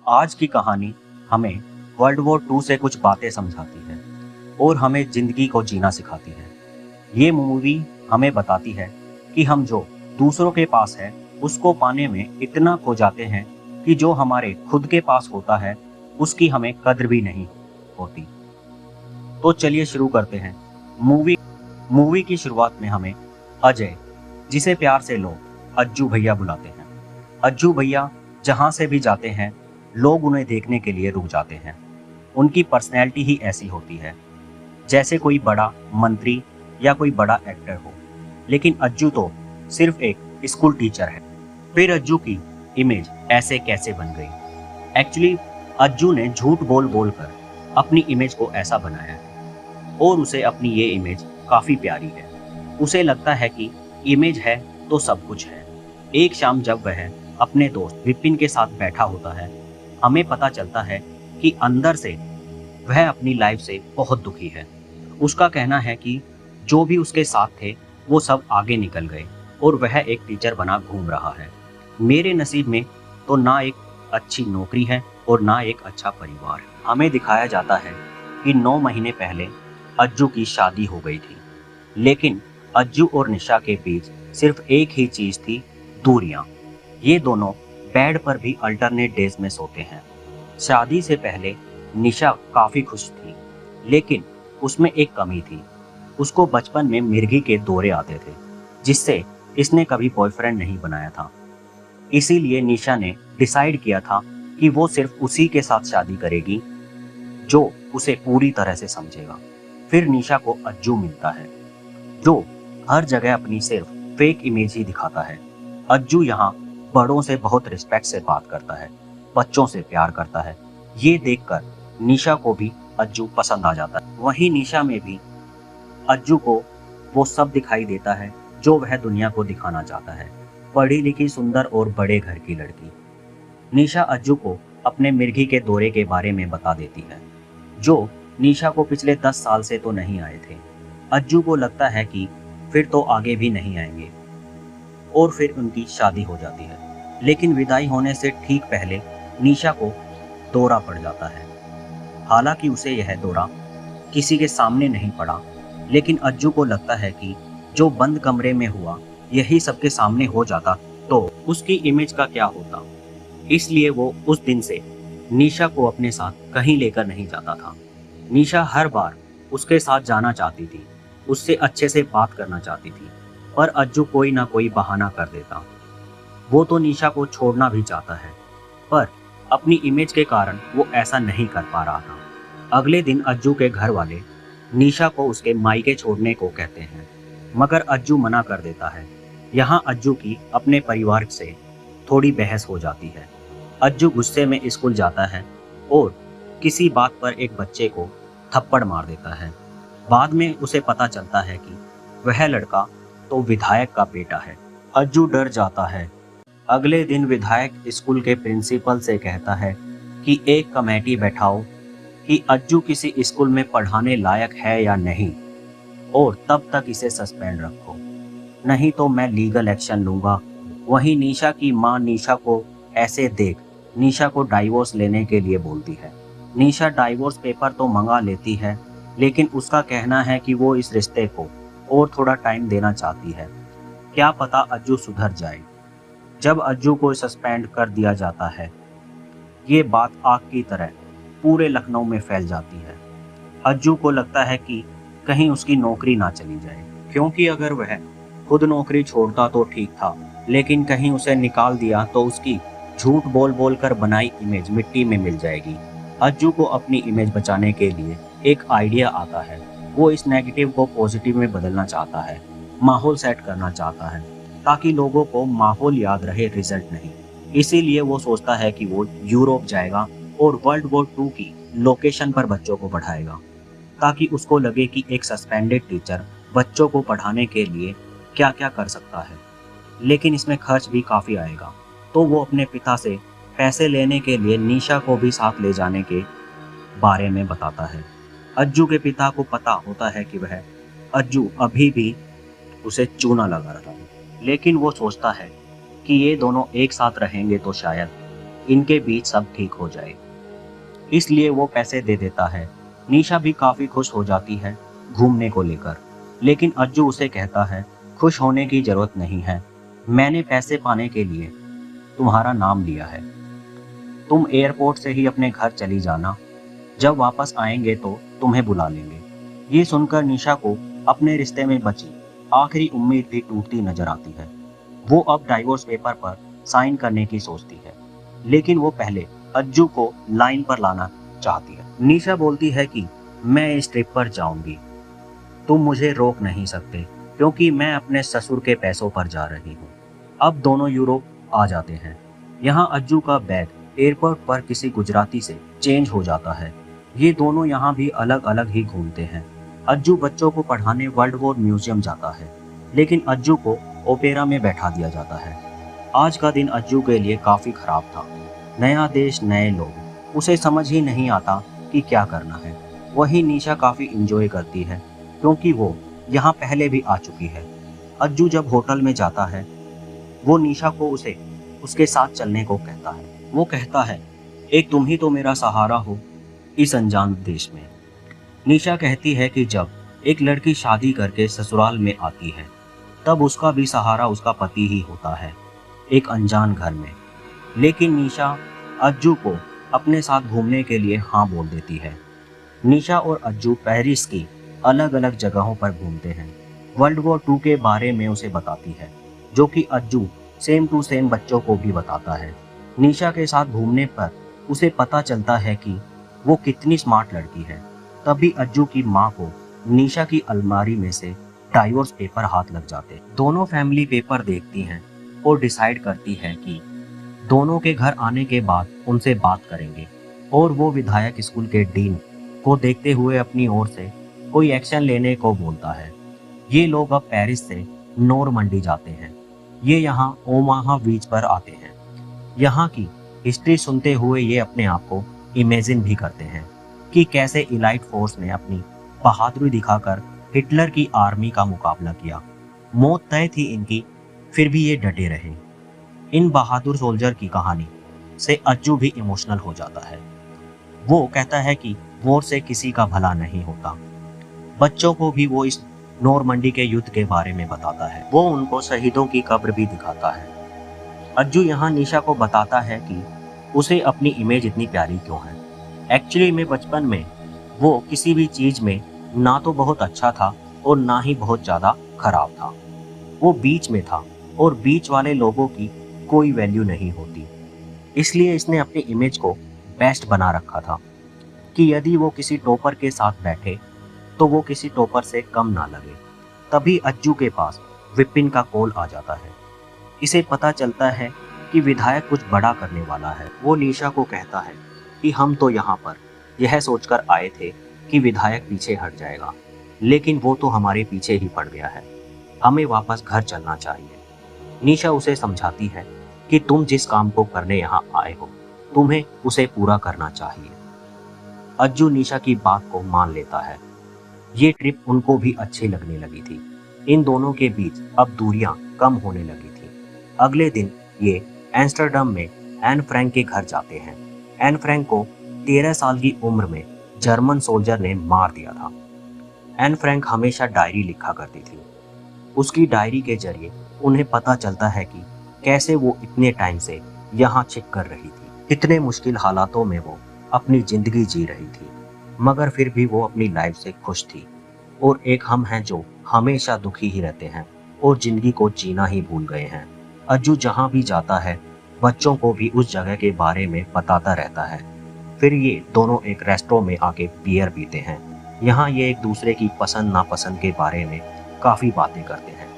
आज की कहानी हमें वर्ल्ड वॉर टू से कुछ बातें समझाती है और हमें जिंदगी को जीना सिखाती है। ये मूवी हमें बताती है कि हम जो दूसरों के पास है उसको पाने में इतना खो जाते हैं कि जो हमारे खुद के पास होता है उसकी हमें कद्र भी नहीं होती। तो चलिए शुरू करते हैं। मूवी मूवी की शुरुआत में हमें अजय, जिसे प्यार से लोग अज्जू भैया बुलाते हैं। अज्जू भैया जहाँ से भी जाते हैं लोग उन्हें देखने के लिए रुक जाते हैं। उनकी पर्सनैलिटी ही ऐसी होती है, जैसे कोई बड़ा मंत्री या कोई बड़ा एक्टर हो। लेकिन अज्जू तो सिर्फ एक स्कूल टीचर है। फिर अज्जू की इमेज ऐसे कैसे बन गई? एक्चुअली अज्जू ने झूठ बोल बोल कर अपनी इमेज को ऐसा बनाया है और उसे अपनी ये इमेज काफ़ी प्यारी है। उसे लगता है कि इमेज है तो सब कुछ है। एक शाम जब वह अपने दोस्त विपिन के साथ बैठा होता है, हमें पता चलता है कि अंदर से वह अपनी लाइफ से बहुत दुखी है। उसका कहना है कि जो भी उसके साथ थे वो सब आगे निकल गए और वह एक टीचर बना घूम रहा है। मेरे नसीब में तो ना एक अच्छी नौकरी है और ना एक अच्छा परिवार। हमें दिखाया जाता है कि 9 महीने पहले अज्जू की शादी हो गई थी, लेकिन अज्जू और निशा के बीच सिर्फ एक ही चीज थी, दूरियां। ये दोनों बेड पर भी अल्टरनेट डेज में सोते हैं। शादी से पहले निशा काफी खुश थी, लेकिन उसमें एक कमी थी। उसको बचपन में मिर्गी के दौरे आते थे, जिससे इसने कभी बॉयफ्रेंड नहीं बनाया था। इसीलिए निशा ने डिसाइड किया था कि वो सिर्फ उसी के साथ शादी करेगी जो उसे पूरी तरह से समझेगा। फिर निशा को अज्जू मिलता है, जो हर जगह अपनी सिर्फ फेक इमेज ही दिखाता है। अज्जू यहाँ बड़ों से बहुत रिस्पेक्ट से बात करता है, बच्चों से प्यार करता है। ये देखकर निशा को भी अज्जू पसंद आ जाता है। वहीं निशा में भी अज्जू को वो सब दिखाई देता है जो वह दुनिया को दिखाना चाहता है, पढ़ी लिखी, सुंदर और बड़े घर की लड़की। निशा अज्जू को अपने मिर्गी के दौरे के बारे में बता देती है, जो निशा को पिछले 10 साल से तो नहीं आए थे। अज्जू को लगता है कि फिर तो आगे भी नहीं आएंगे और फिर उनकी शादी हो जाती है। लेकिन विदाई होने से ठीक पहले निशा को दौरा पड़ जाता है। हालांकि उसे यह दौरा किसी के सामने नहीं पड़ा, लेकिन अज्जू को लगता है कि जो बंद कमरे में हुआ यही सबके सामने हो जाता तो उसकी इमेज का क्या होता। इसलिए वो उस दिन से निशा को अपने साथ कहीं लेकर नहीं जाता था। निशा हर बार उसके साथ जाना चाहती थी, उससे अच्छे से बात करना चाहती थी, पर अज्जू कोई ना कोई बहाना कर देता। वो तो निशा को छोड़ना भी चाहता है, पर अपनी इमेज के कारण वो ऐसा नहीं कर पा रहा था। अगले दिन अज्जू के घर वाले निशा को उसके मायके छोड़ने को कहते हैं, मगर अज्जू मना कर देता है। यहाँ अज्जू की अपने परिवार से थोड़ी बहस हो जाती है। अज्जू गुस्से में स्कूल जाता है और किसी बात पर एक बच्चे को थप्पड़ मार देता है। बाद में उसे पता चलता है कि वह लड़का तो विधायक का बेटा है। अज्जू डर जाता है। अगले दिन विधायक स्कूल के प्रिंसिपल से कहता है कि एक कमेटी बैठाओ कि अज्जू किसी स्कूल में पढ़ाने लायक है या नहीं, और तब तक इसे सस्पेंड रखो, नहीं तो मैं लीगल एक्शन लूंगा। वहीं निशा की मां निशा को ऐसे देख निशा को डाइवोर्स लेने के लिए बोलती है। निशा डाइवोर्स पेपर तो मंगा लेती है, लेकिन उसका कहना है कि वो इस रिश्ते को और थोड़ा टाइम देना चाहती है। क्या पता अज्जू सुधर जाए। जब अज्जू को सस्पेंड कर दिया जाता है, ये बात आग की तरह पूरे लखनऊ में फैल जाती है। अज्जू को लगता है कि कहीं उसकी नौकरी ना चली जाए, क्योंकि अगर वह खुद नौकरी छोड़ता तो ठीक था, लेकिन कहीं उसे निकाल दिया तो उसकी झूठ बोल बोल कर बनाई इमेज मिट्टी में मिल जाएगी। अज्जू को अपनी इमेज बचाने के लिए एक आइडिया आता है। वो इस नेगेटिव को पॉजिटिव में बदलना चाहता है, माहौल सेट करना चाहता है, ताकि लोगों को माहौल याद रहे, रिजल्ट नहीं। इसीलिए वो सोचता है कि वो यूरोप जाएगा और वर्ल्ड वॉर 2 की लोकेशन पर बच्चों को पढ़ाएगा, ताकि उसको लगे कि एक सस्पेंडेड टीचर बच्चों को पढ़ाने के लिए क्या क्या कर सकता है। लेकिन इसमें खर्च भी काफ़ी आएगा, तो वो अपने पिता से पैसे लेने के लिए निशा को भी साथ ले जाने के बारे में बताता है। अज्जू के पिता को पता होता है कि वह अज्जू अभी भी उसे चूना लगा रहा है, लेकिन वो सोचता है कि ये दोनों एक साथ रहेंगे तो शायद इनके बीच सब ठीक हो जाए। इसलिए वो पैसे दे देता है। निशा भी काफी खुश हो जाती है घूमने को लेकर, लेकिन अज्जू उसे कहता है खुश होने की जरूरत नहीं है, मैंने पैसे पाने के लिए तुम्हारा नाम लिया है। तुम एयरपोर्ट से ही अपने घर चली जाना, जब वापस आएंगे तो तुम्हें बुला लेंगे। ये सुनकर निशा को अपने रिश्ते में बची आखिरी उम्मीद भी टूटती नजर आती है। वो अब डाइवोर्स पेपर पर साइन करने की सोचती है, लेकिन वो पहले अज्जू को लाइन पर लाना चाहती है। निशा बोलती है कि मैं इस ट्रिप पर जाऊंगी, तुम मुझे रोक नहीं सकते, क्योंकि मैं अपने ससुर के पैसों पर जा रही हूँ। अब दोनों यूरोप आ जाते हैं। यहाँ अज्जू का बैग एयरपोर्ट पर किसी गुजराती से चेंज हो जाता है। ये दोनों यहाँ भी अलग अलग ही घूमते हैं। अज्जू बच्चों को पढ़ाने वर्ल्ड वॉर म्यूजियम जाता है, लेकिन अज्जू को ओपेरा में बैठा दिया जाता है। आज का दिन अज्जू के लिए काफी खराब था। नया देश, नए लोग, उसे समझ ही नहीं आता कि क्या करना है। वहीं निशा काफी इंजॉय करती है, क्योंकि वो यहाँ पहले भी आ चुकी है। अज्जू जब होटल में जाता है, वो निशा को उसे उसके साथ चलने को कहता है। वो कहता है एक तुम ही तो मेरा सहारा हो इस अनजान देश में। निशा कहती है कि जब एक लड़की शादी करके ससुराल में आती है, तब उसका भी सहारा उसका पति ही होता है, एक अनजान घर में। लेकिन निशा अज्जू को अपने साथ घूमने के लिए हाँ बोल देती है। निशा और अज्जू पेरिस की अलग अलग जगहों पर घूमते हैं। वर्ल्ड वॉर 2 के बारे में उसे बताती है, जो कि अज्जू सेम टू सेम बच्चों को भी बताता है। निशा के साथ घूमने पर उसे पता चलता है कि वो कितनी स्मार्ट लड़की है। तभी अज्जू की माँ को निशा की अलमारी में से डाइवोर्स पेपर हाथ लग जाते। दोनों फैमिली पेपर देखती हैं और डिसाइड करती है कि दोनों के घर आने के बाद उनसे बात करेंगे, और वो विधायक स्कूल के डीन को देखते हुए अपनी ओर से कोई एक्शन लेने को बोलता है। ये लोग अब पेरिस से नॉर्मंडी जाते हैं। ये यहाँ ओमाहा बीच पर आते हैं। यहाँ की हिस्ट्री सुनते हुए ये अपने आप को इमेजिन भी करते हैं कि कैसे इलाइट फोर्स ने अपनी बहादुरी दिखाकर हिटलर की आर्मी का मुकाबला किया। मौत तय थी इनकी, फिर भी ये डटे रहे। इन बहादुर सोल्जर की कहानी से अज्जू भी इमोशनल हो जाता है। वो कहता है कि वॉर से किसी का भला नहीं होता। बच्चों को भी वो इस नॉर्मंडी के युद्ध के बारे में बताता है। वो उनको शहीदों की कब्र भी दिखाता है। अज्जू यहाँ निशा को बताता है कि उसे अपनी इमेज इतनी प्यारी क्यों है। एक्चुअली में बचपन में वो किसी भी चीज में ना तो बहुत अच्छा था और ना ही बहुत ज्यादा खराब था। वो बीच में था, और बीच वाले लोगों की कोई वैल्यू नहीं होती। इसलिए इसने अपनी इमेज को बेस्ट बना रखा था कि यदि वो किसी टॉपर के साथ बैठे तो वो किसी टॉपर से कम ना लगे। तभी अज्जू के पास विपिन का कॉल आ जाता है। इसे पता चलता है कि विधायक कुछ बड़ा करने वाला है। वो निशा को कहता है कि हम तो यहाँ पर यह सोचकर आए थे कि विधायक पीछे हट जाएगा, लेकिन वो तो हमारे पीछे ही पड़ गया है। हमें वापस घर चलना चाहिए। निशा उसे समझाती है कि तुम जिस काम को करने यहाँ आए हो, तुम्हें उसे पूरा करना चाहिए। अज्जू निशा की बात को मान लेता है। ये ट्रिप उनको भी अच्छी लगने लगी थी। इन दोनों के बीच अब दूरियां कम होने लगी थी। अगले दिन ये एम्स्टर्डम में एन फ्रैंक के घर जाते हैं। एन फ्रैंक को 13 साल की उम्र में जर्मन सोल्जर ने मार दिया था। एन फ्रैंक हमेशा डायरी लिखा करती थी। उसकी डायरी के जरिए उन्हें पता चलता है कि कैसे वो इतने टाइम से यहाँ छिप कर रही थी। इतने मुश्किल हालातों में वो अपनी जिंदगी जी रही थी, मगर फिर भी वो अपनी लाइफ से खुश थी। और एक हम हैं जो हमेशा दुखी ही रहते हैं और जिंदगी को जीना ही भूल गए हैं। अज्जू जहाँ भी जाता है, बच्चों को भी उस जगह के बारे में बताता रहता है। फिर ये दोनों एक रेस्टोरेंट में आके बियर पीते हैं। यहाँ ये एक दूसरे की पसंद नापसंद के बारे में काफ़ी बातें करते हैं,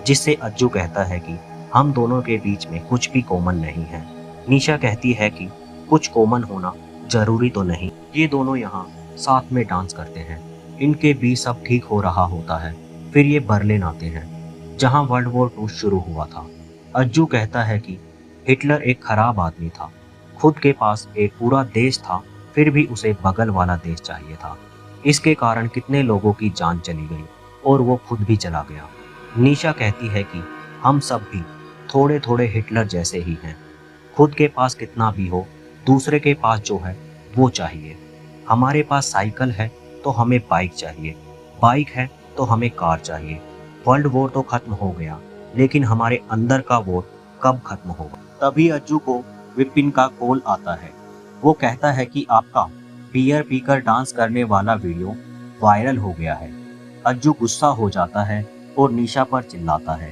जिससे अज्जू कहता है कि हम दोनों के बीच में कुछ भी कॉमन नहीं है। निशा कहती है कि कुछ कॉमन होना जरूरी तो नहीं। ये दोनों यहाँ साथ में डांस करते हैं। इनके बीच सब ठीक हो रहा होता है। फिर ये बर्लिन आते हैं, जहाँ वर्ल्ड वॉर 2 शुरू हुआ था। अज्जू कहता है कि हिटलर एक खराब आदमी था। खुद के पास एक पूरा देश था, फिर भी उसे बगल वाला देश चाहिए था। इसके कारण कितने लोगों की जान चली गई और वो खुद भी चला गया। निशा कहती है कि हम सब भी थोड़े थोड़े हिटलर जैसे ही हैं। खुद के पास कितना भी हो, दूसरे के पास जो है वो चाहिए। हमारे पास साइकिल है तो हमें बाइक चाहिए, बाइक है तो हमें कार चाहिए। वर्ल्ड वॉर तो खत्म हो गया, लेकिन हमारे अंदर का वॉर कब खत्म होगा? तभी अज्जू को विपिन का कॉल आता है। वो कहता है कि आपका बियर पीकर डांस करने वाला वीडियो वायरल हो गया है। अज्जू गुस्सा हो जाता है और निशा पर चिल्लाता है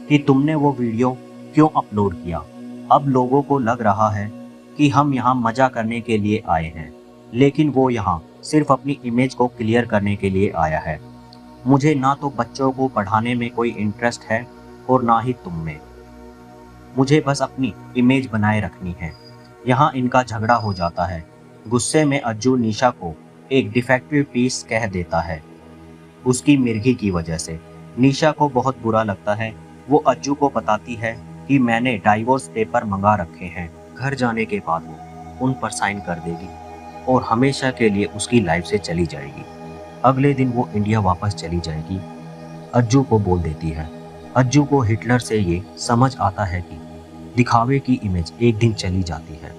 कि तुमने वो वीडियो क्यों अपलोड किया? अब लोगों को लग रहा है कि हम यहाँ मजा करने के लिए आए हैं, लेकिन वो यहाँ सिर्फ अपनी इमेज को क्लियर करने के लिए आया है। मुझे ना तो बच्चों को पढ़ाने में कोई इंटरेस्ट है और ना ही तुम में। मुझे बस अपनी इमेज बनाए रखनी है। यहाँ इनका झगड़ा हो जाता है। गुस्से में अज्जू निशा को एक डिफेक्टिव पीस कह देता है उसकी मिर्गी की वजह से। निशा को बहुत बुरा लगता है। वो अज्जू को बताती है कि मैंने डाइवोर्स पेपर मंगा रखे हैं। घर जाने के बाद वो उन पर साइन कर देगी और हमेशा के लिए उसकी लाइफ से चली जाएगी। अगले दिन वो इंडिया वापस चली जाएगी। अज्जू को बोल देती है। अज्जू को हिटलर से ये समझ आता है कि दिखावे की इमेज एक दिन चली जाती है।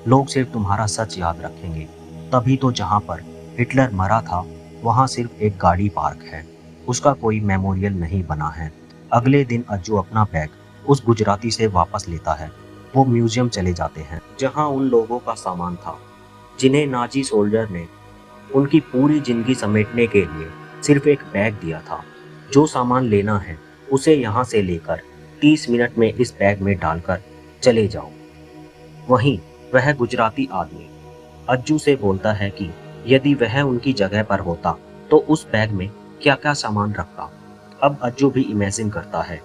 लोग सिर्फ तुम्हारा सच याद रखेंगे। तभी तो जहाँ पर हिटलर मरा था वहाँ सिर्फ एक गाड़ी पार्क है, उसका कोई मेमोरियल नहीं बना है। अगले दिन अज्जू अपना बैग उस गुजराती से वापस लेता है। वो म्यूजियम चले जाते हैं जहाँ उन लोगों का सामान था जिन्हें नाजी सोल्जर ने उनकी पूरी जिंदगी समेटने के लिए सिर्फ एक बैग दिया था। जो सामान लेना है उसे यहाँ से लेकर 30 मिनट में इस बैग में डालकर चले जाओ। वहीं वह गुजराती आदमी अज्जू से बोलता है कि यदि वह उनकी जगह पर होता तो उस बैग में क्या क्या सामान रखता। अब अज्जू भी इमेजिन करता है।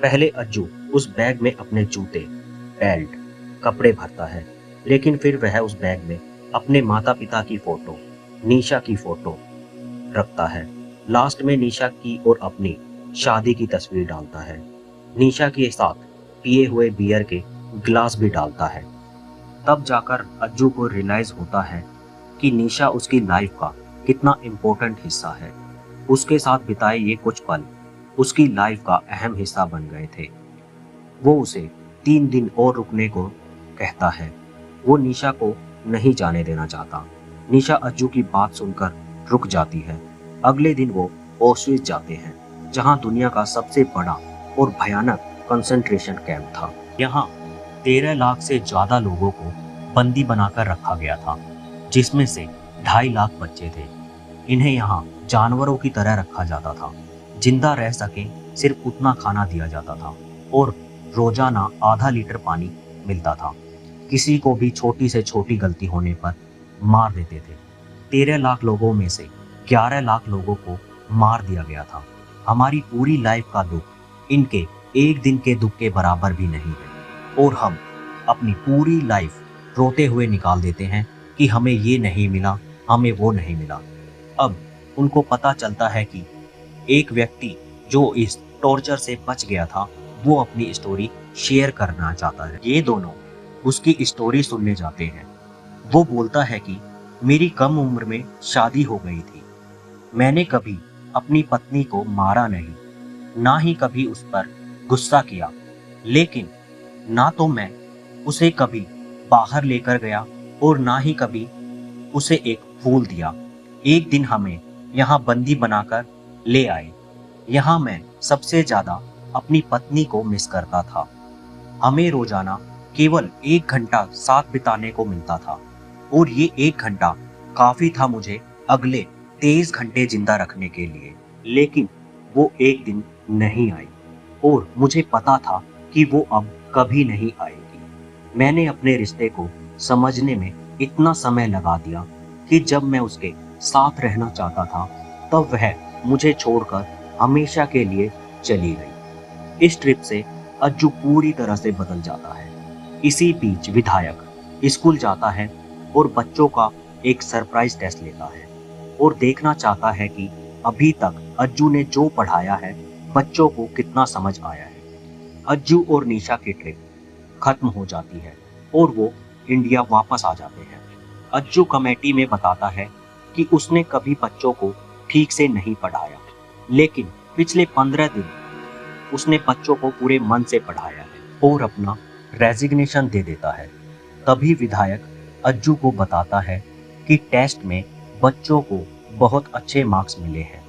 पहले अज्जू उस बैग में अपने जूते, बेल्ट, कपड़े भरता है, लेकिन फिर वह उस बैग में अपने माता पिता की फोटो, निशा की फोटो रखता है। लास्ट में निशा की और अपनी शादी की तस्वीर डालता है। निशा के साथ पिए हुए बियर के गिलास भी डालता है। तब जाकर अज्जू को रियलाइज होता है कि निशा उसकी लाइफ का कितना इम्पोर्टेंट हिस्सा है। उसके साथ बिताए ये कुछ पल उसकी लाइफ का अहम हिस्सा बन गए थे। वो उसे 3 दिन और रुकने को कहता है। वो निशा को नहीं जाने देना चाहता। निशा अज्जू की बात सुनकर रुक जाती है। अगले दिन वो ऑस्विट्ज जाते हैं, जहां दुनिया का सबसे बड़ा और भयानक कंसंट्रेशन कैंप था। यहाँ 13 लाख से ज्यादा लोगों को बंदी बनाकर रखा गया था, जिसमें से 2.5 लाख बच्चे थे। इन्हें यहाँ जानवरों की तरह रखा जाता था। जिंदा रह सके सिर्फ उतना खाना दिया जाता था और रोजाना आधा लीटर पानी मिलता था। किसी को भी छोटी से छोटी गलती होने पर मार देते थे। 13 लाख लोगों में से 11 लाख लोगों को मार दिया गया था। हमारी पूरी लाइफ का दुख इनके एक दिन के दुख के बराबर भी नहीं है, और हम अपनी पूरी लाइफ रोते हुए निकाल देते हैं कि हमें ये नहीं मिला, हमें वो नहीं मिला। अब उनको पता चलता है कि एक व्यक्ति जो इस टॉर्चर से बच गया था वो अपनी स्टोरी शेयर करना चाहता है। ये दोनों उसकी स्टोरी सुनने जाते हैं। वो बोलता है कि मेरी कम उम्र में शादी हो गई थी। मैंने कभी अपनी पत्नी को मारा नहीं, ना ही कभी उस पर गुस्सा किया, लेकिन ना तो मैं उसे कभी बाहर लेकर गया और ना ही कभी उसे एक फूल दिया। एक दिन हमें यहाँ बंदी बनाकर ले आए। यहाँ मैं सबसे ज्यादा अपनी पत्नी को मिस करता था। हमें रोजाना केवल 1 घंटा साथ बिताने को मिलता था, और ये 1 घंटा काफी था मुझे अगले 23 घंटे जिंदा रखने के लिए। लेकिन वो एक दिन नहीं आई, और मुझे पता था कि वो अब कभी नहीं आएगी। मैंने अपने रिश्ते को समझने में इतना समय लगा दिया कि जब मैं उसके साथ रहना चाहता था तब वह मुझे छोड़कर हमेशा के लिए चली गई। इस ट्रिप से अज्जू पूरी तरह से बदल जाता है। इसी बीच विधायक स्कूल जाता है और बच्चों का एक सरप्राइज टेस्ट लेता है और देखना चाहता है कि अभी तक अज्जू ने जो पढ़ाया है बच्चों को कितना समझ आया है। अज्जू और निशा की ट्रिप खत्म हो जाती है और वो इंडिया वापस आ जाते हैं। अज्जू कमेटी में बताता है कि उसने कभी बच्चों को ठीक से नहीं पढ़ाया, लेकिन पिछले 15 दिन उसने बच्चों को पूरे मन से पढ़ाया है और अपना रेजिग्नेशन दे देता है। तभी विधायक अज्जू को बताता है कि टेस्ट में बच्चों को बहुत अच्छे मार्क्स मिले हैं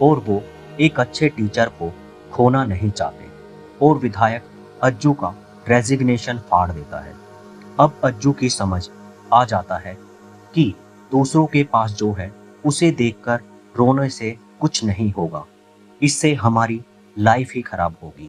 और वो एक अच्छे टीचर को खोना नहीं चाहते, और विधायक अज्जू का रेजिग्नेशन फाड़ देता है। अब अज्जू की समझ आ जाता है कि दूसरों के पास जो है उसे देखकर रोने से कुछ नहीं होगा, इससे हमारी लाइफ ही खराब होगी।